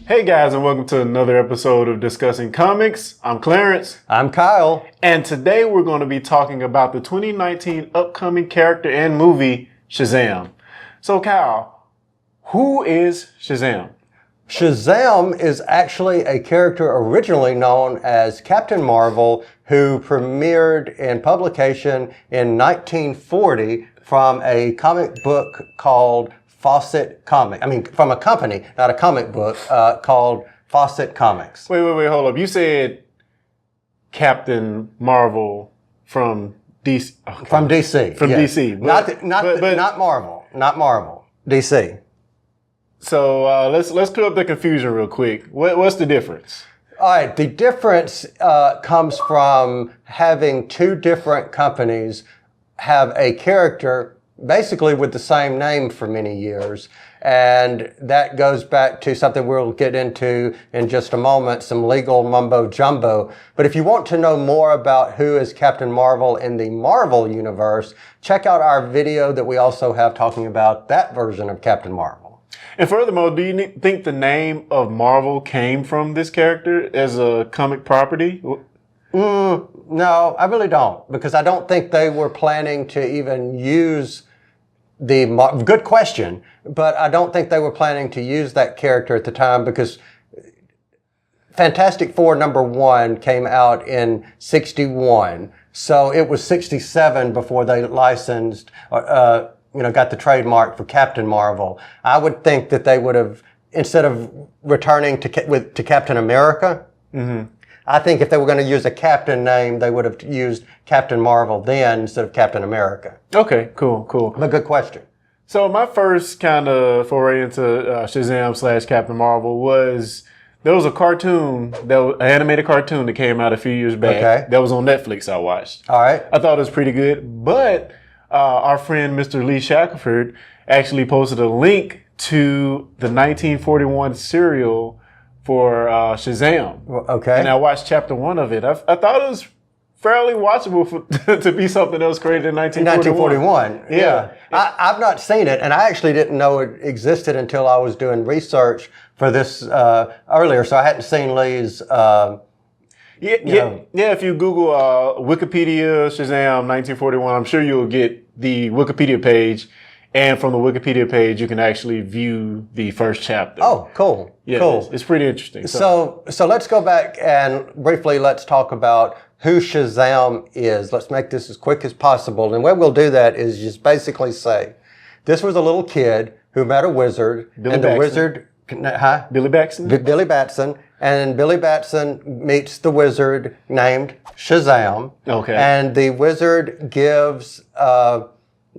Hey guys, and welcome to another episode of Discussing Comics. I'm Clarence. I'm Kyle. And today we're going to be talking about the 2019 upcoming character and movie, Shazam. So Kyle, who is Shazam? Shazam is actually a character originally known as Captain Marvel, who premiered in publication in 1940 from a comic book called Fawcett Comics. From a company, not a comic book, called Fawcett Comics. Wait, hold up. You said Captain Marvel from DC. Okay. From DC. From yes. DC. Not Marvel. Not Marvel. DC. So let's clear up the confusion real quick. What's the difference? All right. The difference comes from having two different companies have a character basically with the same name for many years. And that goes back to something we'll get into in just a moment, some legal mumbo jumbo. But if you want to know more about who is Captain Marvel in the Marvel universe, check out our video that we also have talking about that version of Captain Marvel. And furthermore, do you think the name of Marvel came from this character as a comic property? No, I really don't, because I don't think they were planning to even use good question, but I don't think they were planning to use that character at the time, because Fantastic Four #1 came out in 1961. So it was 1967 before they licensed, got the trademark for Captain Marvel. I would think that they would have, instead of returning to Captain America, I think if they were going to use a captain name, they would have used Captain Marvel then instead of Captain America. Okay, cool. But good question. So my first kind of foray into Shazam / Captain Marvel was, there was a cartoon, an animated cartoon that came out a few years back. Okay. That was on Netflix I watched. All right. I thought it was pretty good. But our friend Mr. Lee Shackleford actually posted a link to the 1941 serial for Shazam. Okay. And I watched chapter 1 of it. I thought it was fairly watchable to be something that was created in 1941. Yeah. I've not seen it, and I actually didn't know it existed until I was doing research for this earlier, so I hadn't seen Lee's... If you Google Wikipedia Shazam 1941, I'm sure you'll get the Wikipedia page. And from the Wikipedia page, you can actually view the first chapter. Oh, cool. Yeah, cool. It's pretty interesting. So let's go back and briefly let's talk about who Shazam is. Let's make this as quick as possible. And the way we'll do that is just basically say, this was a little kid who met a wizard. Billy Batson. Billy Batson. And Billy Batson meets the wizard named Shazam. Okay. And the wizard gives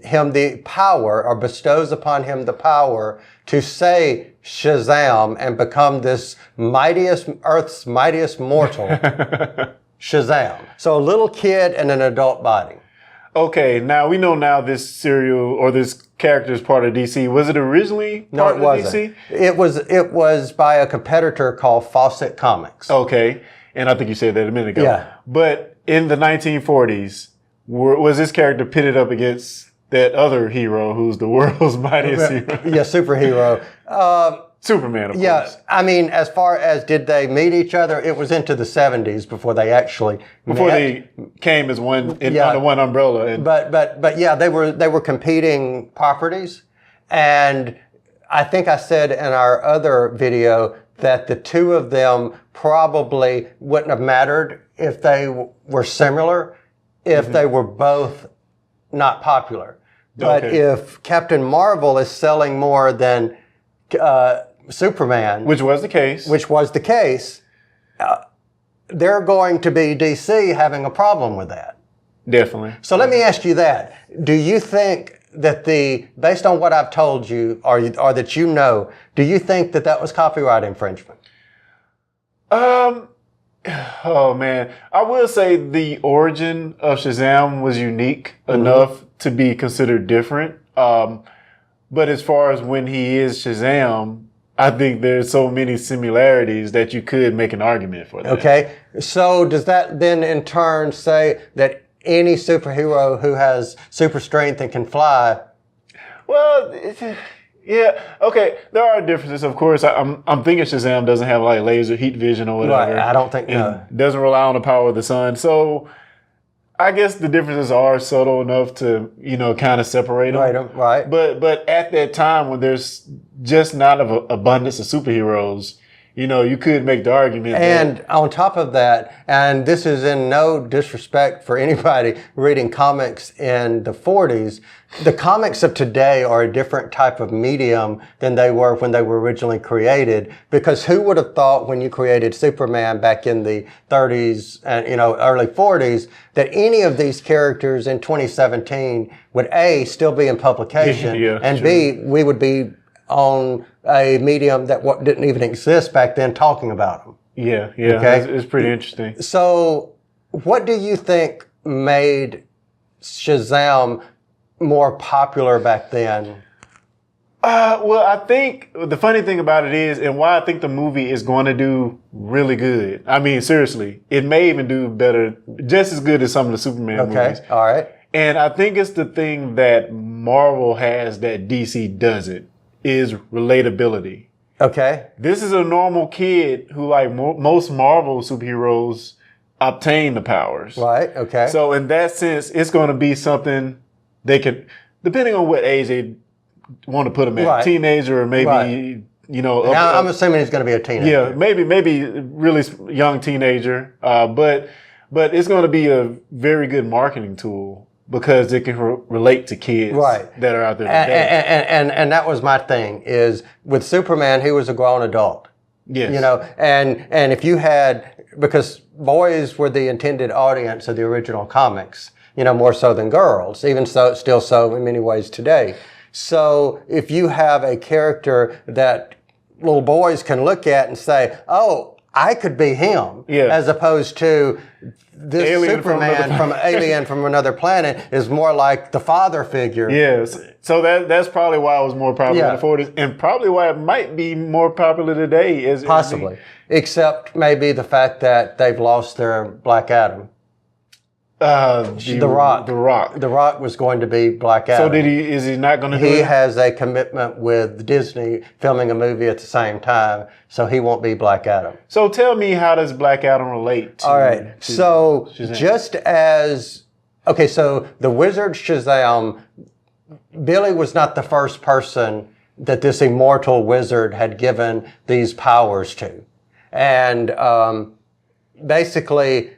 him the power, or bestows upon him the power to say Shazam and become this Earth's mightiest mortal, Shazam. So a little kid and an adult body. Okay, now we know now this serial or this character is part of DC. Was it originally part of DC? It was by a competitor called Fawcett Comics. Okay, and I think you said that a minute ago. Yeah. But in the 1940s, was this character pitted up against that other hero who's the world's mightiest hero? Yeah, superhero. Superman, of course. Yeah, as far as did they meet each other, it was into the 70s before they actually met. They came as one under one umbrella. But yeah, they were competing properties, and I think I said in our other video that the two of them probably wouldn't have mattered if they were similar, if they were both not popular. But if Captain Marvel is selling more than Superman, which was the case, they're going to be DC having a problem with that. Definitely. So let me ask you that. Do you think that based on what I've told you, or that you know, do you think that was copyright infringement? Oh man, I will say the origin of Shazam was unique enough to be considered different. But as far as when he is Shazam, I think there's so many similarities that you could make an argument for that. Okay, so does that then in turn say that any superhero who has super strength and can fly? Well, Yeah. Okay. There are differences, of course. I'm thinking Shazam doesn't have like laser heat vision or whatever. Right. I don't think and doesn't rely on the power of the sun. So I guess the differences are subtle enough to kind of separate them. Right. But at that time when there's just not an abundance of superheroes, you could make the argument. And on top of that, and this is in no disrespect for anybody reading comics in the 40s, the comics of today are a different type of medium than they were when they were originally created. Because who would have thought when you created Superman back in the 30s and early 40s that any of these characters in 2017 would A, still be in publication, and B, we would be on a medium that didn't even exist back then talking about them. Yeah. Okay? It's pretty interesting. So what do you think made Shazam more popular back then? Well, I think the funny thing about it is, and why I think the movie is going to do really good. I mean, seriously, it may even do better, just as good as some of the Superman movies. All right. And I think it's the thing that Marvel has that DC doesn't, is relatability. Okay. This is a normal kid who, like most Marvel superheroes, obtain the powers. Right. Okay. So in that sense, it's going to be something they could, depending on what age they want to put him at, teenager or maybe, I'm assuming he's going to be a teenager. Yeah, maybe really young teenager. But it's going to be a very good marketing tool because it can relate to kids that are out there today. And that was my thing, is with Superman, he was a grown adult. Yes. And if you had, because boys were the intended audience of the original comics, more so than girls, even so, still so in many ways today. So if you have a character that little boys can look at and say, oh, I could be him, as opposed to this alien Superman alien from another planet is more like the father figure. Yes. So that's probably why it was more popular in the 40s, and probably why it might be more popular today. Possibly. Except maybe the fact that they've lost their Black Adam. The Rock. The Rock was going to be Black Adam. So is he not going to do it? He has a commitment with Disney filming a movie at the same time, so he won't be Black Adam. So tell me, how does Black Adam relate to All right. So Shazam? Just as, so the wizard Shazam, Billy was not the first person that this immortal wizard had given these powers to. And basically,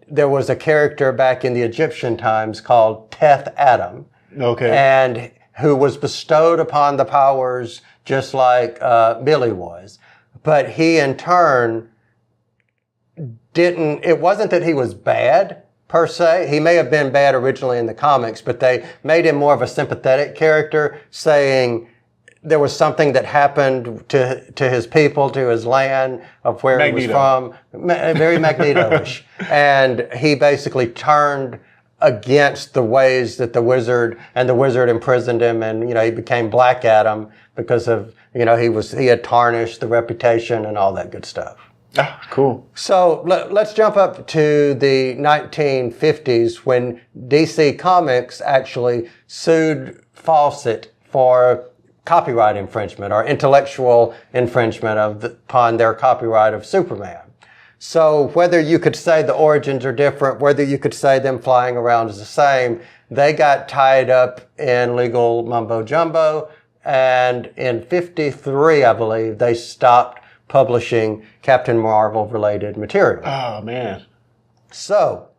there was a character back in the Egyptian times called Teth Adam. Okay. And who was bestowed upon the powers just like Billy was. But he in turn it wasn't that he was bad per se. He may have been bad originally in the comics, but they made him more of a sympathetic character, saying there was something that happened to his people, to his land, of where he was from. Very Magneto-ish. And he basically turned against the ways that the wizard imprisoned him, and he became Black Adam because of he had tarnished the reputation and all that good stuff. Ah, cool. So let's jump up to the 1950s when DC Comics actually sued Fawcett for copyright infringement or intellectual infringement upon their copyright of Superman. So whether you could say the origins are different, whether you could say them flying around is the same, they got tied up in legal mumbo jumbo, and in 53, I believe, they stopped publishing Captain Marvel related material. Oh man. So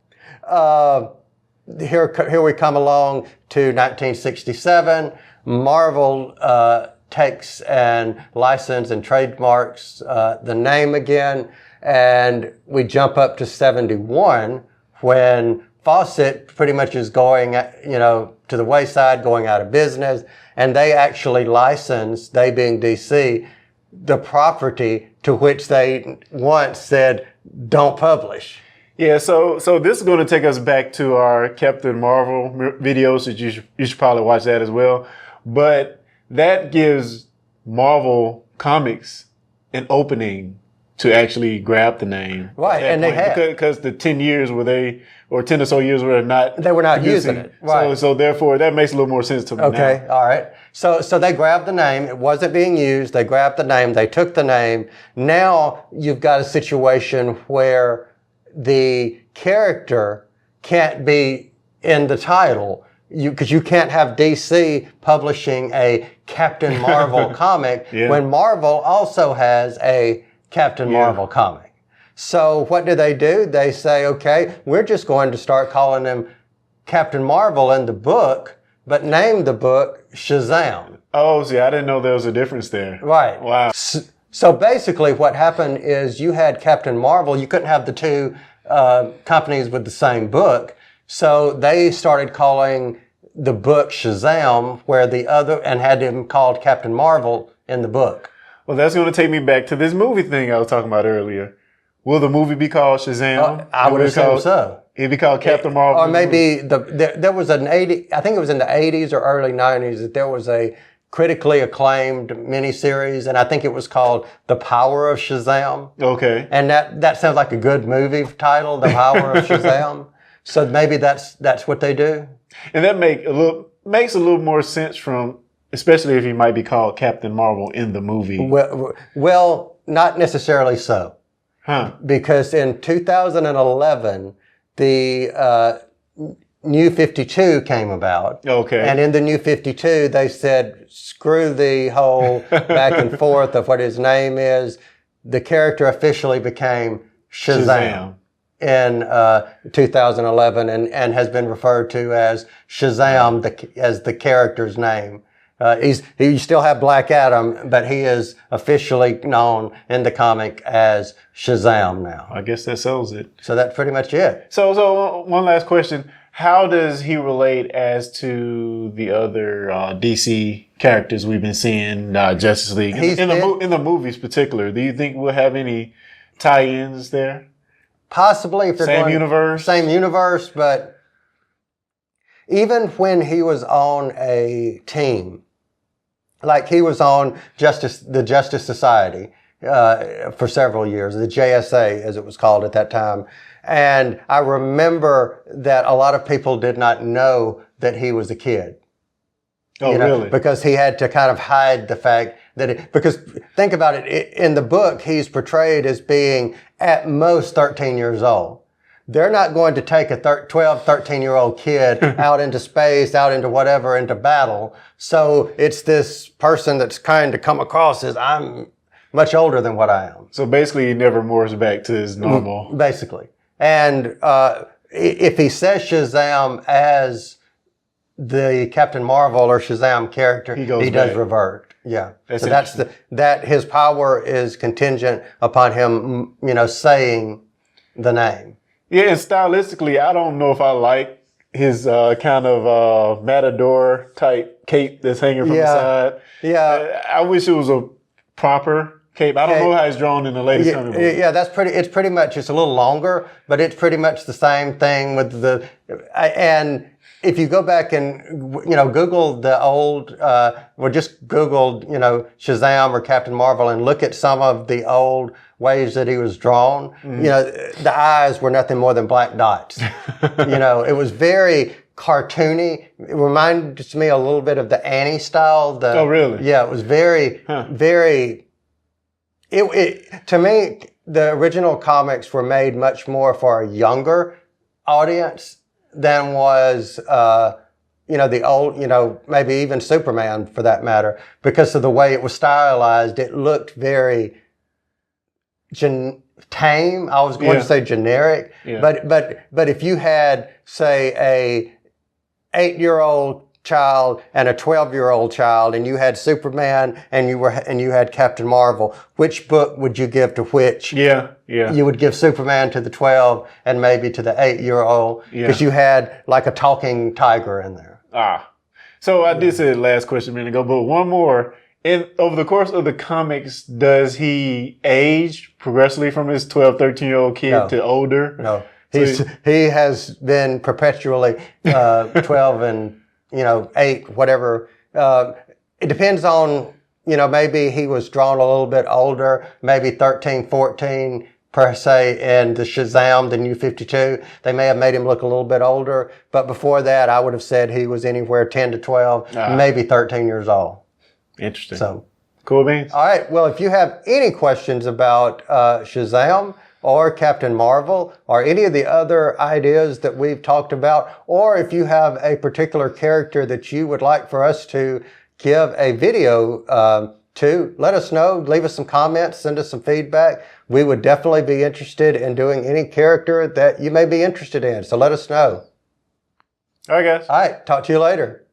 here we come along to 1967. Marvel takes and license and trademarks the name again, and we jump up to 71 when Fawcett pretty much is going, to the wayside, going out of business, and they actually license, they being DC, the property to which they once said don't publish. Yeah, so this is going to take us back to our Captain Marvel videos. That you should probably watch that as well. But that gives Marvel Comics an opening to actually grab the name. Right, and they had. Because the 10 years where or 10 or so years where they were not using it. Right. So therefore, that makes a little more sense to me Okay, now. all right. So they grabbed the name. It wasn't being used. They grabbed the name. They took the name. Now you've got a situation where the character can't be in the title. Because you can't have DC publishing a Captain Marvel comic when Marvel also has a Captain Marvel comic. So what do? They say, okay, we're just going to start calling him Captain Marvel in the book, but name the book Shazam. Oh, see, I didn't know there was a difference there. Right. Wow. So basically what happened is you had Captain Marvel. You couldn't have the two companies with the same book. So they started calling the book Shazam, and had him called Captain Marvel in the book. Well, that's going to take me back to this movie thing I was talking about earlier. Will the movie be called Shazam? I would assume so. It'd be called Captain Marvel. Or maybe there was I think it was in the 80s or early 90s that there was a critically acclaimed miniseries, and I think it was called The Power of Shazam. Okay. And that sounds like a good movie title, The Power of Shazam. So maybe that's what they do. And that makes a little more sense especially if he might be called Captain Marvel in the movie. Well, not necessarily so. Huh. Because in 2011, the New 52 came about. Okay. And in the New 52, they said, screw the whole back and forth of what his name is. The character officially became Shazam. In 2011 and has been referred to as Shazam as the character's name. You still have Black Adam, but he is officially known in the comic as Shazam now. I guess that settles it. So that's pretty much it. So one last question. How does he relate as to the other DC characters we've been seeing, Justice League? In the movies particular, do you think we'll have any tie-ins there? Possibly, if they're same universe, but even when he was on a team, like he was on the Justice Society for several years, the JSA as it was called at that time, and I remember that a lot of people did not know that he was a kid. Oh, really? Because he had to kind of hide the fact that because think about it, in the book, he's portrayed as being at most 13 years old. They're not going to take a 12, 13-year-old kid out into space, out into whatever, into battle. So it's this person that's kind of come across as I'm much older than what I am. So basically, he never morphs back to his normal. Basically. And if he says Shazam as the Captain Marvel or Shazam character, he does revert. Yeah. So that his power is contingent upon him, saying the name. Yeah, and stylistically, I don't know if I like his kind of matador type cape that's hanging from the side. Yeah. I wish it was a proper cape. I don't know how it's drawn in the latest comic book. Yeah, it's pretty much, it's a little longer, but it's pretty much the same thing with and if you go back and, Google the old, just Google, Shazam or Captain Marvel and look at some of the old ways that he was drawn. Mm-hmm. The eyes were nothing more than black dots. It was very cartoony. It reminds me a little bit of the Annie style. Oh, really? Yeah, it was very, very, to me, the original comics were made much more for a younger audience than was, the old, maybe even Superman for that matter, because of the way it was stylized. It looked very tame. I was going to say generic, but if you had, say, a 8-year-old child and a 12-year-old child, and you had Superman and you had Captain Marvel, which book would you give to which? Yeah. You would give Superman to the 12 and maybe to the 8-year-old because you had like a talking tiger in there. So I did say the last question a minute ago, but one more. Over the course of the comics, does he age progressively from his 12, 13-year-old kid to older? No. He has been perpetually 12 and 8, whatever. It depends on maybe he was drawn a little bit older, maybe 13, 14 per se in the Shazam, the New 52. They may have made him look a little bit older, but before that, I would have said he was anywhere 10 to 12, maybe 13 years old. Interesting. So, cool beans. all right. Well, if you have any questions about Shazam or Captain Marvel or any of the other ideas that we've talked about, or if you have a particular character that you would like for us to give a video to, let us know. Leave us some comments, send us some feedback. We would definitely be interested in doing any character that you may be interested in. So let us know. All right, guys. All right. Talk to you later.